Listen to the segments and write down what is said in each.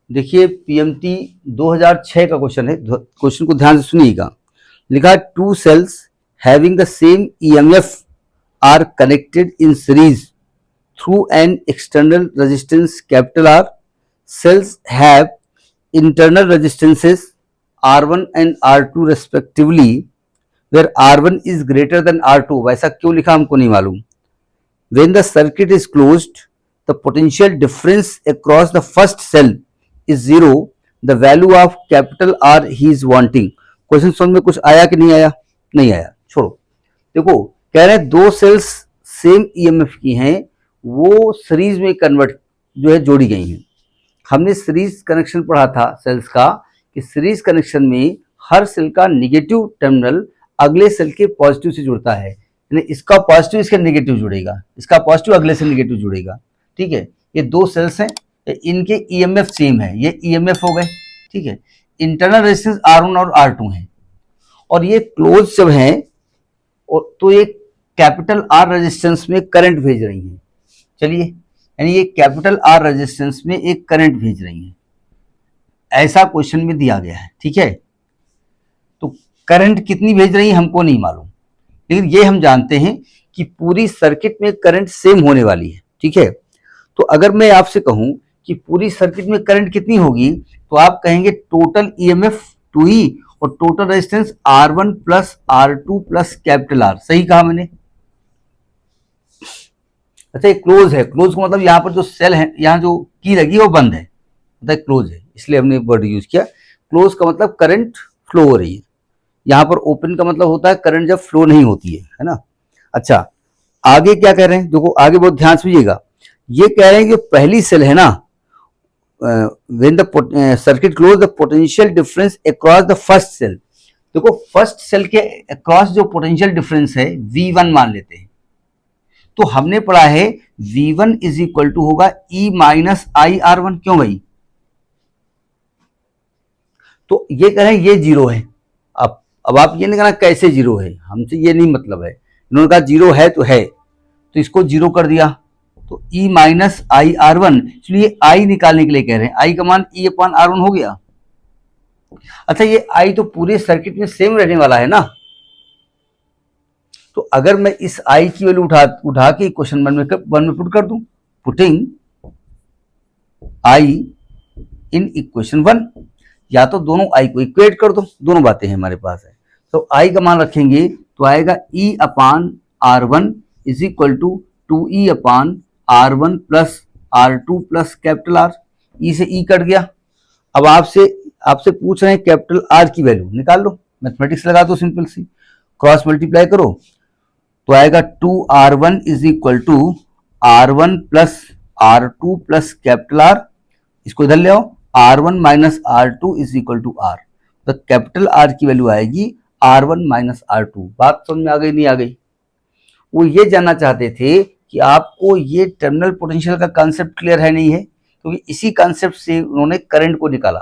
देखिए पीएमटी 2006 का क्वेश्चन है, क्वेश्चन को ध्यान से सुनिएगा। लिखा है two cells having the same EMF are connected in series through an external resistance capital R. Cells have internal resistances R1 and R2 respectively where R1 is greater than R2। वैसा क्यों लिखा हमको नहीं मालूम। When the circuit is closed, the potential difference across the first cell is zero. The value of capital R he is wanting. Question समझ में कुछ आया कि नहीं आया? नहीं आया, छोड़ो। देखो कह रहे हैं दो सेल्स सेम ईएमएफ की हैं, वो सीरीज में कन्वर्ट जो है जोड़ी गई हैं। हमने सीरीज कनेक्शन पढ़ा था सेल्स का कि सीरीज कनेक्शन में हर सेल का नेगेटिव टर्मिनल अगले सेल के पॉजिटिव से जुड़ता है, यानी इसका पॉजिटिव इसके नेगेटिव जुड़ेगा, इसका पॉजिटिव अगले से नेगेटिव जुड़ेगा। ठीक है, ये दो सेल्स हैं, इनके ईएमएफ सेम है, ये ईएमएफ हो गए। ठीक है, इंटरनल रेजिस्टेंस R1 और R2 है, और ये क्लोज जब है तो ये कैपिटल R रेजिस्टेंस में करंट भेज रही है। चलिए, यानी ये कैपिटल R रेजिस्टेंस में एक करंट भेज रही है, ऐसा क्वेश्चन में दिया गया है। ठीक है, तो करंट कितनी भेज रही है हमको नहीं मालूम, लेकिन ये हम जानते हैं कि पूरी सर्किट में करंट सेम होने वाली है। ठीक है, तो अगर मैं आपसे कहूं कि पूरी सर्किट में करंट कितनी होगी, तो आप कहेंगे टोटल ईएमएफ 2E और total resistance R1 plus R2 plus capital R। सही कहा मैंने। अच्छा, ये क्लोज है, क्लोज का मतलब यहाँ पर जो सेल है, यहाँ जो की लगी है वो बंद है, मतलब क्लोज है, इसलिए हमने वर्ड यूज किया। क्लोज का मतलब करंट फ्लो हो रही है, यहाँ पर ओपन का मतलब होता है करंट जब फ्लो नहीं होती है ना। अच्छा, आगे क्या कह रहे हैं, देखो आगे बहुत ध्यान से सुनिएगा। ये कह रहे हैं कि पहली सेल है ना, when the circuit close the potential difference across the first cell. देखो फर्स्ट सेल के अक्रॉस जो पोटेंशियल डिफरेंस है V1 मान लेते हैं, तो हमने पढ़ा है V1 इज इक्वल टू होगा E माइनस आई R1। क्यों भाई? तो ये कह रहे हैं ये जीरो है। अब आप ये नहीं कहना कैसे जीरो है, हमसे ये नहीं मतलब है। इन्होंने कहा जीरो है तो है, तो इसको जीरो कर दिया, तो E माइनस आई R1। इसलिए I निकालने के लिए कह रहे हैं, I का मान E अपॉन R1 हो गया। अच्छा, ये I तो पूरे सर्किट में सेम रहने वाला है ना, तो अगर मैं इस I की वैल्यू उठा के क्वेश्चन वन में पुट कर दूं, पुटिंग I इन इक्वेशन 1, या तो दोनों I को इक्वेट कर दो, दोनों बातें हैं हमारे पास है। तो I का मान रखेंगे तो आएगा E upon R1 is equal to 2E upon R1 plus R2 plus capital R। E से E कट गया। अब आपसे पूछ रहे हैं कैपिटल R की वैल्यू निकाल लो, मैथमेटिक्स लगा दो, सिंपल सी क्रॉस मल्टीप्लाई करो, तो आएगा 2R1 is equal to R1 plus R2 plus capital R। इसको इधर ले आओ, R1 minus R2 is equal to R। तो कैपिटल R की वैल्यू आएगी R1 माइनस R2। बात समझ में आ गई नहीं आ गई? वो ये जानना चाहते थे कि आपको ये टर्मिनल पोटेंशियल का कॉन्सेप्ट क्लियर है नहीं है, क्योंकि इसी कॉन्सेप्ट से उन्होंने करंट को निकाला,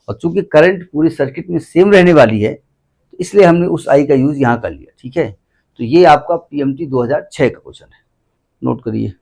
और चूंकि करंट पूरी सर्किट में सेम रहने वाली है, तो इसलिए हमने उस आई का यूज यहाँ कर लिया। ठीक है, तो ये आपका पीएमटी 2006 का क्वेश्चन है, नोट करिए।